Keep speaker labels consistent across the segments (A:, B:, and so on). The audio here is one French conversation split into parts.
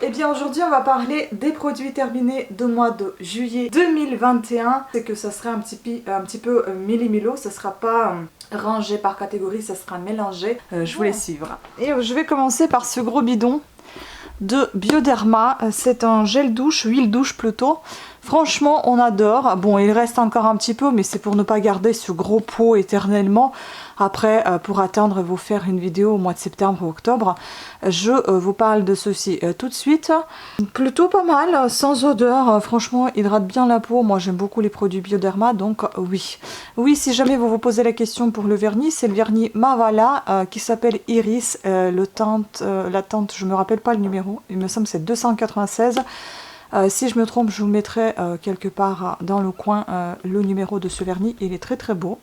A: Eh bien aujourd'hui on va parler des produits terminés du mois de juillet 2021. C'est que ça sera un petit peu milli-milo, ça sera pas rangé par catégorie, ça sera mélangé. Je vous laisse suivre. Et je vais commencer par ce gros bidon de Bioderma. C'est un gel douche, huile douche plutôt. Franchement on adore. Bon, il reste encore un petit peu, mais c'est pour ne pas garder ce gros pot éternellement. Après, pour attendre vous faire une vidéo au mois de septembre ou octobre, je vous parle de ceci tout de suite. Plutôt pas mal, sans odeur, franchement hydrate bien la peau. Moi j'aime beaucoup les produits Bioderma, donc oui. Oui, si jamais vous vous posez la question pour le vernis, c'est le vernis Mavala qui s'appelle Iris. La teinte, je me rappelle pas le numéro, il me semble que c'est 296. Si je me trompe, je vous mettrai quelque part dans le coin le numéro de ce vernis. Il est très très beau.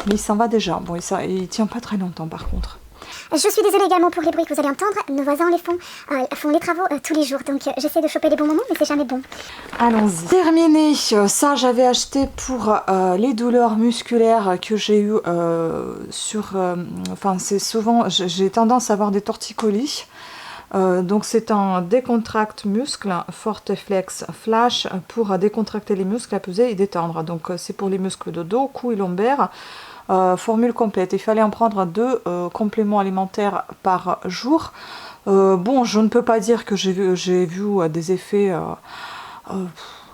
A: Mais il s'en va déjà. Bon, il tient pas très longtemps par contre.
B: Je suis désolée également pour les bruits que vous allez entendre. Nos voisins font les travaux tous les jours. Donc j'essaie de choper les bons moments, mais c'est jamais bon.
A: Allons-y. Terminé. Ça, j'avais acheté pour les douleurs musculaires que j'ai eues enfin, c'est souvent... J'ai tendance à avoir des torticolis. Donc c'est un décontracte muscle Forteflex Flash pour décontracter les muscles, apaiser et détendre. Donc c'est pour les muscles de dos, cou et lombaire. Formule complète. Il fallait en prendre 2 compléments alimentaires par jour. Bon, je ne peux pas dire que j'ai vu des effets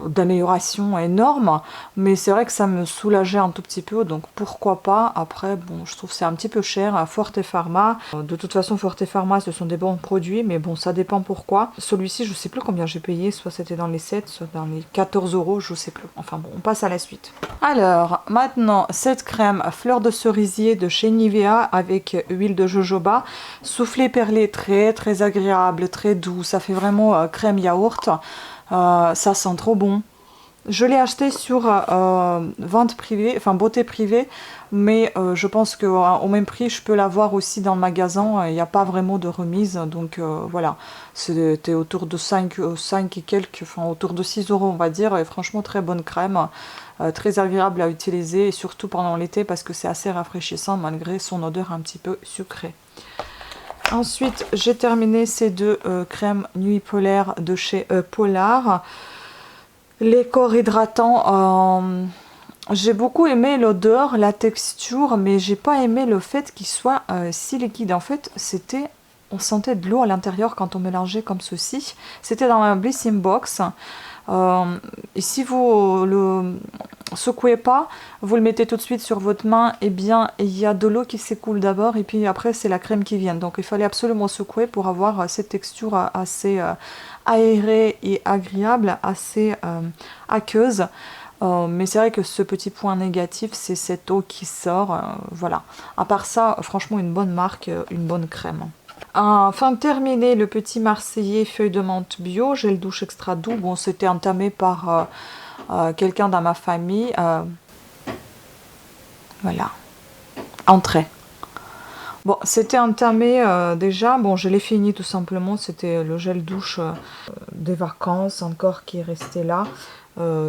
A: d'amélioration énorme, mais c'est vrai que ça me soulageait un tout petit peu, donc pourquoi pas. Après bon, je trouve que c'est un petit peu cher. Forte Pharma, de toute façon Forte Pharma ce sont des bons produits, mais bon ça dépend pourquoi. Celui-ci je sais plus combien j'ai payé, soit c'était dans les 7, soit dans les 14 €, je sais plus. Enfin bon, on passe à la suite. Alors maintenant cette crème fleur de cerisier de chez Nivea avec huile de jojoba, soufflé perlé, très très agréable, très doux, ça fait vraiment crème yaourt. Ça sent trop bon. Je l'ai acheté sur vente privée, enfin beauté privée, mais je pense qu'au même prix je peux l'avoir aussi dans le magasin. Il n'y a pas vraiment de remise, donc voilà, c'était autour de 5 et quelques, enfin autour de 6 € on va dire, et franchement très bonne crème, très agréable à utiliser, et surtout pendant l'été parce que c'est assez rafraîchissant malgré son odeur un petit peu sucrée. Ensuite, j'ai terminé ces 2 crèmes nuit polaire de chez Polar. Les corps hydratants, j'ai beaucoup aimé l'odeur, la texture, mais j'ai pas aimé le fait qu'ils soient si liquides. En fait, on sentait de l'eau à l'intérieur quand on mélangeait comme ceci. C'était dans un Blissing Box. Et si vous le secouez pas, vous le mettez tout de suite sur votre main, et bien il y a de l'eau qui s'écoule d'abord et puis après c'est la crème qui vient. Donc il fallait absolument secouer pour avoir cette texture assez aérée et agréable, assez aqueuse. Mais c'est vrai que ce petit point négatif, c'est cette eau qui sort. Voilà. À part ça, franchement une bonne marque, une bonne crème. Enfin terminé le petit Marseillais feuille de menthe bio, gel douche extra doux. Bon, c'était entamé par quelqu'un dans ma famille. Voilà. Entrée. Bon, c'était entamé déjà. Bon, je l'ai fini tout simplement. C'était le gel douche des vacances encore qui est resté là.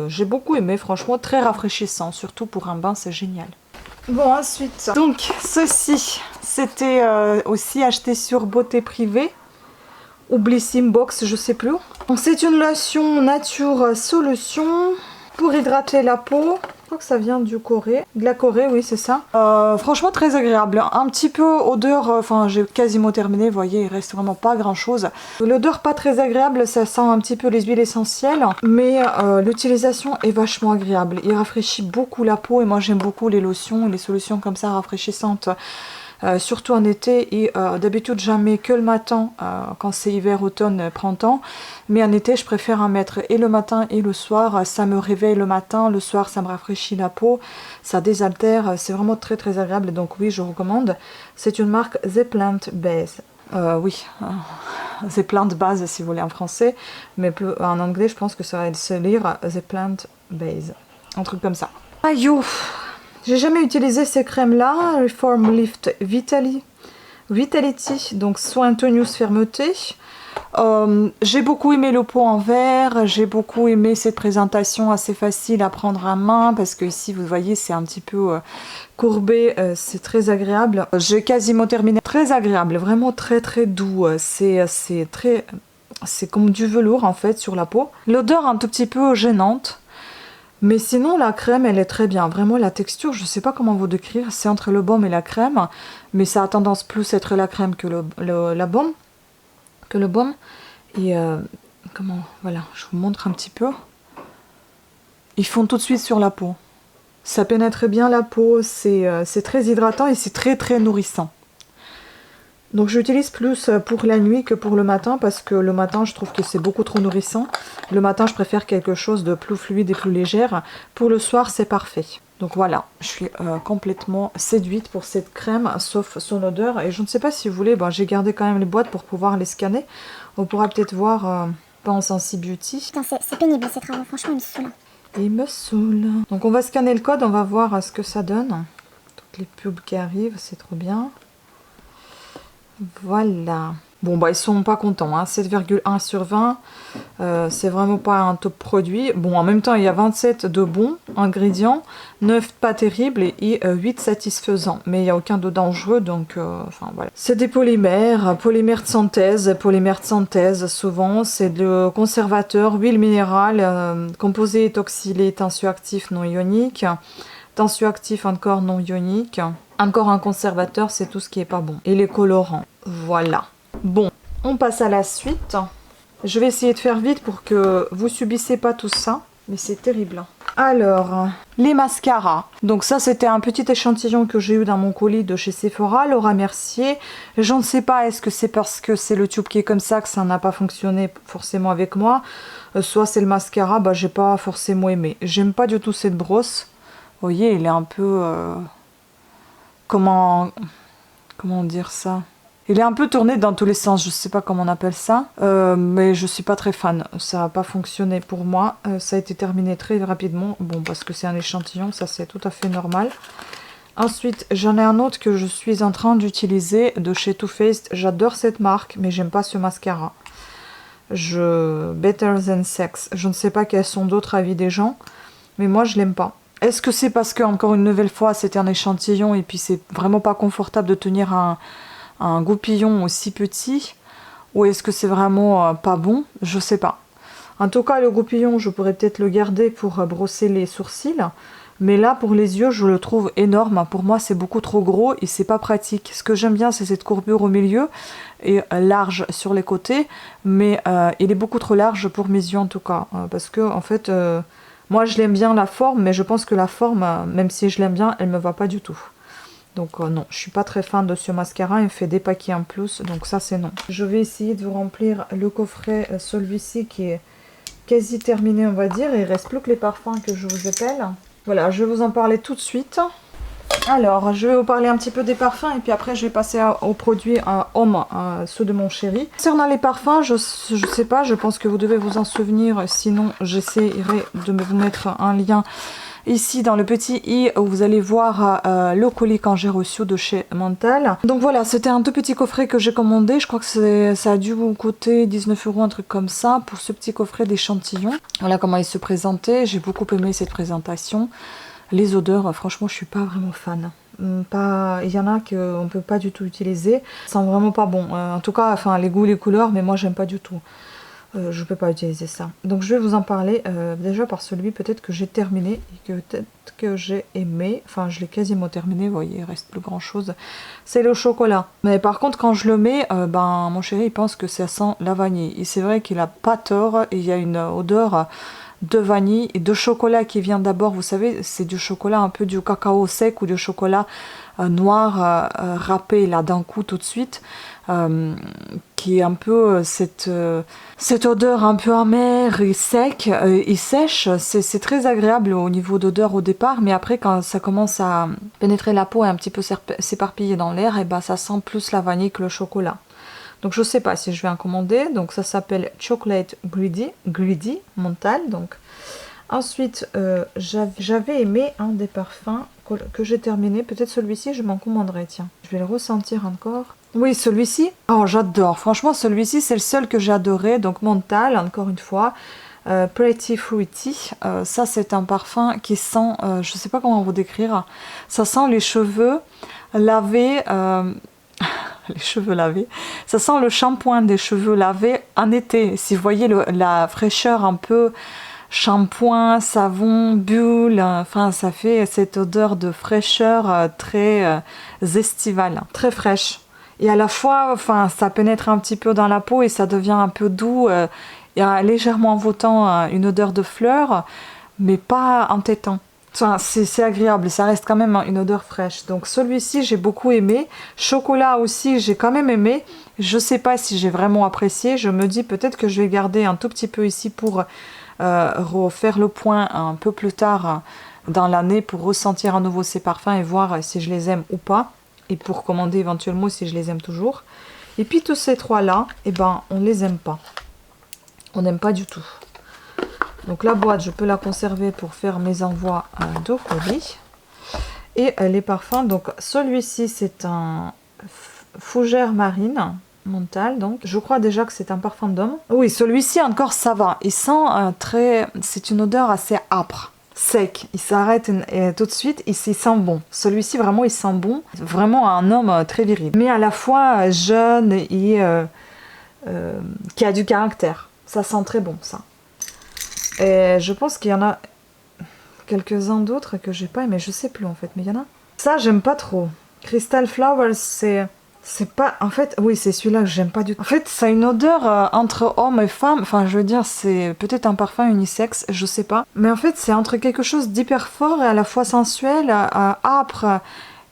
A: J'ai beaucoup aimé, franchement, très rafraîchissant. Surtout pour un bain, c'est génial. Bon, ensuite, donc ceci, c'était aussi acheté sur beauté privée ou Blissing Box, je sais plus. Donc c'est une lotion nature solution pour hydrater la peau. Je crois que ça vient du Corée. De la Corée, oui, c'est ça. Franchement, très agréable. Un petit peu odeur, enfin, j'ai quasiment terminé, vous voyez, il reste vraiment pas grand-chose. L'odeur pas très agréable, ça sent un petit peu les huiles essentielles, mais l'utilisation est vachement agréable. Il rafraîchit beaucoup la peau, et moi j'aime beaucoup les lotions, les solutions comme ça rafraîchissantes. Surtout en été, et d'habitude j'en mets que le matin quand c'est hiver, automne, printemps, mais en été je préfère en mettre et le matin et le soir. Ça me réveille le matin, le soir ça me rafraîchit la peau, ça désaltère, c'est vraiment très très agréable, donc oui je recommande. C'est une marque The Plant Base. Oui, The Plant Base si vous voulez en français, mais en anglais je pense que ça va se lire The Plant Base, un truc comme ça. Aïe, j'ai jamais utilisé ces crèmes là, Reform Lift Vitality, donc soin tonus fermeté. J'ai beaucoup aimé le pot en verre, j'ai beaucoup aimé cette présentation assez facile à prendre à main parce que ici vous voyez c'est un petit peu courbé, c'est très agréable. J'ai quasiment terminé, très agréable, vraiment très très doux, c'est comme du velours en fait sur la peau. L'odeur un tout petit peu gênante. Mais sinon la crème elle est très bien, vraiment la texture je sais pas comment vous décrire, c'est entre le baume et la crème, mais ça a tendance plus à être la crème que le baume. Et comment, voilà, je vous montre un petit peu. Ils font tout de suite sur la peau. Ça pénètre bien la peau, c'est très hydratant et c'est très très nourrissant. Donc j'utilise plus pour la nuit que pour le matin parce que le matin je trouve que c'est beaucoup trop nourrissant. Le matin je préfère quelque chose de plus fluide et plus légère. Pour le soir c'est parfait. Donc voilà, je suis complètement séduite pour cette crème sauf son odeur. Et je ne sais pas si vous voulez, j'ai gardé quand même les boîtes pour pouvoir les scanner. On pourra peut-être voir pas en Sensi Beauty.
B: Putain, c'est pénible ces travaux, franchement ils me saoulent.
A: Il me saoule. Donc on va scanner le code, on va voir ce que ça donne. Toutes les pubs qui arrivent, c'est trop bien. Voilà. Bon ils sont pas contents, hein. 7,1 sur 20. C'est vraiment pas un top produit. Bon en même temps il y a 27 de bons ingrédients, 9 pas terribles et 8 satisfaisants. Mais il n'y a aucun de dangereux donc enfin voilà. C'est des polymères de synthèse. Polymères de synthèse souvent c'est de conservateur, huile minérale, composé étoxylé, tensioactif non ionique. Tensioactif encore non ionique. Encore un conservateur, c'est tout ce qui est pas bon. Et les colorants. Voilà. Bon, on passe à la suite. Je vais essayer de faire vite pour que vous subissez pas tout ça. Mais c'est terrible. Alors, les mascaras. Donc ça, c'était un petit échantillon que j'ai eu dans mon colis de chez Sephora. Laura Mercier. Je ne sais pas, est-ce que c'est parce que c'est le tube qui est comme ça que ça n'a pas fonctionné forcément avec moi. Soit c'est le mascara, j'ai pas forcément aimé. J'aime pas du tout cette brosse. Vous voyez, il est un peu... comment dire ça? Il est un peu tourné dans tous les sens, je sais pas comment on appelle ça, mais je suis pas très fan, ça n'a pas fonctionné pour moi, ça a été terminé très rapidement, bon parce que c'est un échantillon, ça c'est tout à fait normal. Ensuite, j'en ai un autre que je suis en train d'utiliser de chez Too Faced, j'adore cette marque, mais j'aime pas ce mascara. Better Than Sex, je ne sais pas quels sont d'autres avis des gens, mais moi je l'aime pas. Est-ce que c'est parce que, encore une nouvelle fois, c'était un échantillon et puis c'est vraiment pas confortable de tenir un goupillon aussi petit? Ou est-ce que c'est vraiment pas bon? Je sais pas. En tout cas, le goupillon, je pourrais peut-être le garder pour brosser les sourcils. Mais là, pour les yeux, je le trouve énorme. Pour moi, c'est beaucoup trop gros et c'est pas pratique. Ce que j'aime bien, c'est cette courbure au milieu et large sur les côtés. Mais il est beaucoup trop large pour mes yeux en tout cas. Parce que, en fait... moi je l'aime bien la forme, mais je pense que la forme, même si je l'aime bien, elle me va pas du tout. Donc non, je suis pas très fan de ce mascara, il me fait des paquets en plus, donc ça c'est non. Je vais essayer de vous remplir le coffret, celui-ci qui est quasi terminé on va dire, et il reste plus que les parfums que je vous appelle. Voilà, je vais vous en parler tout de suite. Alors, je vais vous parler un petit peu des parfums et puis après je vais passer aux produits homme, ceux de mon chéri. Concernant les parfums, je sais pas, je pense que vous devez vous en souvenir, sinon j'essaierai de vous mettre un lien ici dans le petit i où vous allez voir le colis quand j'ai reçu de chez Montal. Donc voilà, c'était un tout petit coffret que j'ai commandé, je crois que ça a dû vous coûter 19 €, un truc comme ça, pour ce petit coffret d'échantillons. Voilà comment il se présentait, j'ai beaucoup aimé cette présentation. Les odeurs, franchement, je suis pas vraiment fan. Il y en a qu'on peut pas du tout utiliser. Ça sent vraiment pas bon. En tout cas, enfin, les goûts, les couleurs, mais moi, j'aime pas du tout. Je peux pas utiliser ça. Donc, je vais vous en parler déjà par celui peut-être que j'ai terminé et que peut-être que j'ai aimé. Enfin, je l'ai quasiment terminé. Vous voyez, il reste plus grand chose. C'est le chocolat. Mais par contre, quand je le mets, mon chéri, il pense que ça sent la vanille. Et c'est vrai qu'il a pas tort. Il y a une odeur de vanille et de chocolat qui vient d'abord, vous savez, c'est du chocolat un peu du cacao sec ou du chocolat noir râpé là d'un coup tout de suite, qui est un peu cette odeur un peu amère et sec et sèche. C'est très agréable au niveau d'odeur au départ, mais après quand ça commence à pénétrer la peau et un petit peu s'éparpiller dans l'air, et ça sent plus la vanille que le chocolat. Donc je sais pas si je vais en commander. Donc ça s'appelle Chocolate Greedy Montal. Donc ensuite j'avais aimé un des parfums que j'ai terminé. Peut-être celui-ci, je m'en commanderai, tiens. Je vais le ressentir encore. Oui, celui-ci, oh j'adore. Franchement, celui-ci, c'est le seul que j'ai adoré. Donc Mental, encore une fois. Pretty Fruity. Ça, c'est un parfum qui sent, je sais pas comment vous décrire. Ça sent les cheveux lavés. Les cheveux lavés. Ça sent le shampoing des cheveux lavés en été. Si vous voyez la fraîcheur un peu shampoing, savon, bulle, enfin ça fait cette odeur de fraîcheur très estivale, très fraîche. Et à la fois, enfin, ça pénètre un petit peu dans la peau et ça devient un peu doux, et légèrement envoûtant, une odeur de fleurs, mais pas entêtant. Enfin, c'est agréable, ça reste quand même une odeur fraîche. Donc celui-ci, j'ai beaucoup aimé. Chocolat aussi, j'ai quand même aimé. Je sais pas si j'ai vraiment apprécié. Je me dis peut-être que je vais garder un tout petit peu ici pour refaire le point un peu plus tard dans l'année pour ressentir à nouveau ces parfums et voir si je les aime ou pas. Et pour commander éventuellement si je les aime toujours. Et puis tous ces trois-là, eh ben, on les aime pas. On n'aime pas du tout. Donc la boîte, je peux la conserver pour faire mes envois de colis. Et les parfums, donc celui-ci c'est un fougère marine Mental, donc je crois déjà que c'est un parfum d'homme. Oui, celui-ci encore ça va. Il sent c'est une odeur assez âpre, sec. Il s'arrête et tout de suite, il sent bon. Celui-ci vraiment il sent bon, vraiment un homme très viril. Mais à la fois jeune et qui a du caractère. Ça sent très bon ça. Et je pense qu'il y en a quelques-uns d'autres que j'ai pas aimé, je sais plus en fait, mais il y en a. Ça, j'aime pas trop. Crystal Flowers, c'est pas... En fait, oui, c'est celui-là que j'aime pas du tout. En fait, ça a une odeur entre homme et femme. Enfin, je veux dire, c'est peut-être un parfum unisexe, je sais pas. Mais en fait, c'est entre quelque chose d'hyper fort et à la fois sensuel, âpre,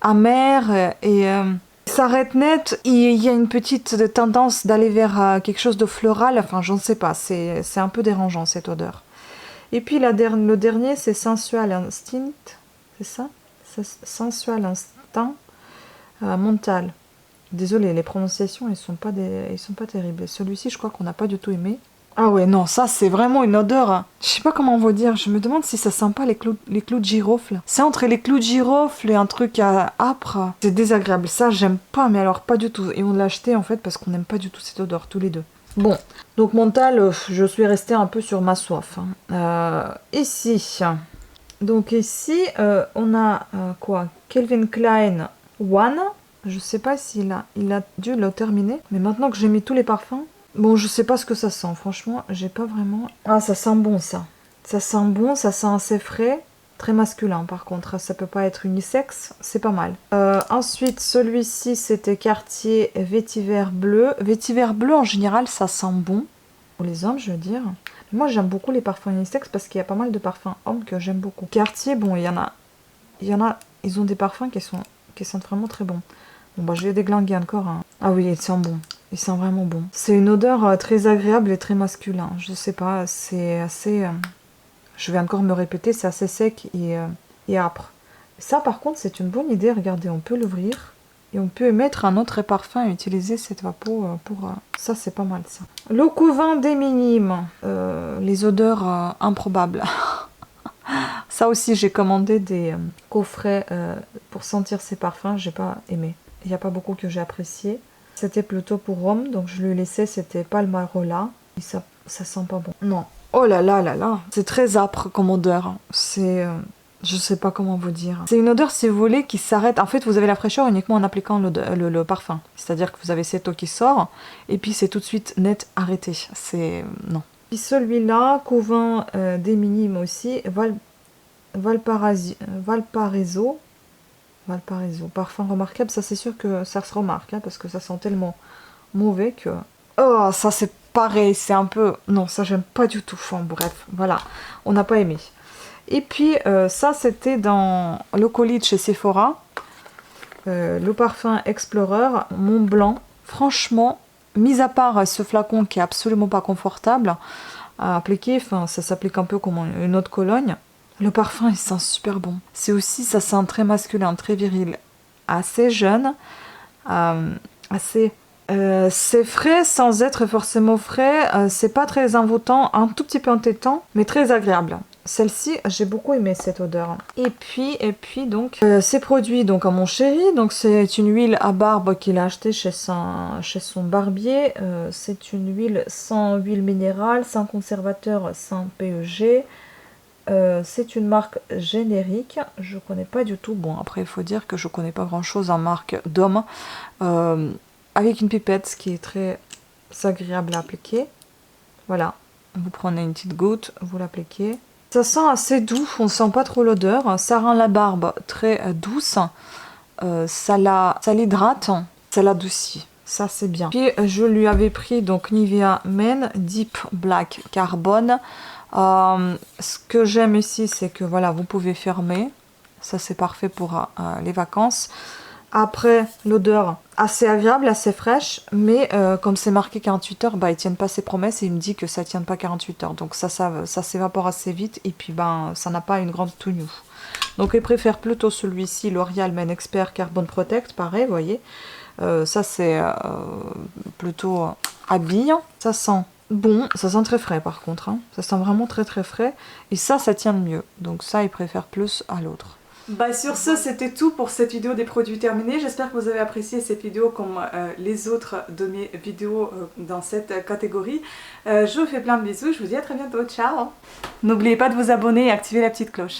A: amer et... ça arrête net, il y a une petite tendance d'aller vers quelque chose de floral, enfin, j'en sais pas, c'est un peu dérangeant cette odeur. Et puis le dernier, c'est Sensual Instinct, c'est ça? Sensual Instinct Mental. Désolée, les prononciations, ils sont pas terribles. Celui-ci, je crois qu'on n'a pas du tout aimé. Ah ouais, non, ça c'est vraiment une odeur. Je sais pas comment vous dire, je me demande si ça sent pas les clous de girofle. C'est entre les clous de girofle et un truc âpre. C'est désagréable, ça j'aime pas, mais alors pas du tout. Et on l'a acheté en fait parce qu'on n'aime pas du tout cette odeur, tous les deux. Bon, donc Mental, je suis restée un peu sur ma soif. Ici, donc ici, on a quoi? Calvin Klein One. Je sais pas s'il a dû le terminer, mais maintenant que j'ai mis tous les parfums, bon, je sais pas ce que ça sent, franchement, j'ai pas vraiment... Ah, ça sent bon, ça. Ça sent bon, ça sent assez frais. Très masculin, par contre, ça peut pas être unisexe, c'est pas mal. Ensuite, celui-ci, c'était Cartier Vétiver Bleu. Vétiver Bleu, en général, ça sent bon. Pour les hommes, je veux dire. Moi, j'aime beaucoup les parfums unisex parce qu'il y a pas mal de parfums hommes que j'aime beaucoup. Cartier, bon, il y en a, ils ont des parfums qui sentent vraiment très bons. Bon, bah, je vais déglinguer encore. Ah oui, il sent bon. Il sent vraiment bon. C'est une odeur très agréable et très masculin. Je sais pas, c'est assez... je vais encore me répéter, c'est assez sec et âpre. Ça, par contre, c'est une bonne idée. Regardez, on peut l'ouvrir. Et on peut mettre un autre parfum et utiliser cette vapeau pour... ça, c'est pas mal, ça. Le Couvent des Minimes. Les odeurs improbables. Ça aussi, j'ai commandé des coffrets pour sentir ces parfums. J'ai pas aimé. Il n'y a pas beaucoup que j'ai apprécié. C'était plutôt pour Rome, donc je le laissais. C'était Palmarola. Et ça sent pas bon. Non. Oh là là là là. C'est très âpre comme odeur. C'est... je sais pas comment vous dire. C'est une odeur, si vous voulez, qui s'arrête. En fait, vous avez la fraîcheur uniquement en appliquant le parfum. C'est-à-dire que vous avez cette eau qui sort, et puis c'est tout de suite net arrêté. C'est... non. Puis celui-là, Couvent des Minimes aussi. Valparaiso. Parfum remarquable. Ça, c'est sûr que ça se remarque, hein, parce que ça sent tellement mauvais que... oh, ça, c'est pareil. C'est un peu... non, ça, j'aime pas du tout. Enfin, bref, voilà. On n'a pas aimé. Et puis, ça, c'était dans le colis de chez Sephora. Le parfum Explorer Mont Blanc. Franchement, mis à part ce flacon qui est absolument pas confortable à appliquer, enfin, ça s'applique un peu comme une autre cologne. Le parfum, il sent super bon. C'est aussi, ça sent très masculin, très viril. Assez jeune. C'est frais sans être forcément frais. C'est pas très envoûtant, un tout petit peu entêtant, mais très agréable. Celle-ci, j'ai beaucoup aimé cette odeur. Et puis donc, ces produits donc à mon chéri. Donc c'est une huile à barbe qu'il a acheté chez son barbier. C'est une huile sans huile minérale, sans conservateur, sans PEG. C'est une marque générique, je connais pas du tout. Bon, après il faut dire que je connais pas grand chose en marque d'homme. Avec une pipette, ce qui est très agréable à appliquer. Voilà, vous prenez une petite goutte, vous l'appliquez. Ça sent assez doux, on sent pas trop l'odeur. Ça rend la barbe très douce. Ça l'hydrate, ça l'adoucit. Ça c'est bien. Puis je lui avais pris donc Nivea Men Deep Black Carbone. Ce que j'aime ici, c'est que voilà, vous pouvez fermer. Ça c'est parfait pour les vacances. Après, l'odeur assez agréable, assez fraîche, mais comme c'est marqué 48 heures, bah, ils tiennent pas ses promesses et il me dit que ça tient pas 48 heures. Donc ça s'évapore assez vite et puis ben, ça n'a pas une grande tenue. Donc il préfère plutôt celui-ci, L'Oréal Men Expert Carbon Protect, pareil, vous voyez. Ça c'est plutôt habille. Ça sent bon, ça sent très frais par contre. Hein. Ça sent vraiment très très frais. Et ça tient mieux. Donc ça, il préfère plus à l'autre. Bah sur ce, c'était tout pour cette vidéo des produits terminés. J'espère que vous avez apprécié cette vidéo comme les autres de mes vidéos dans cette catégorie. Je vous fais plein de bisous, je vous dis à très bientôt, ciao. N'oubliez pas de vous abonner et activer la petite cloche.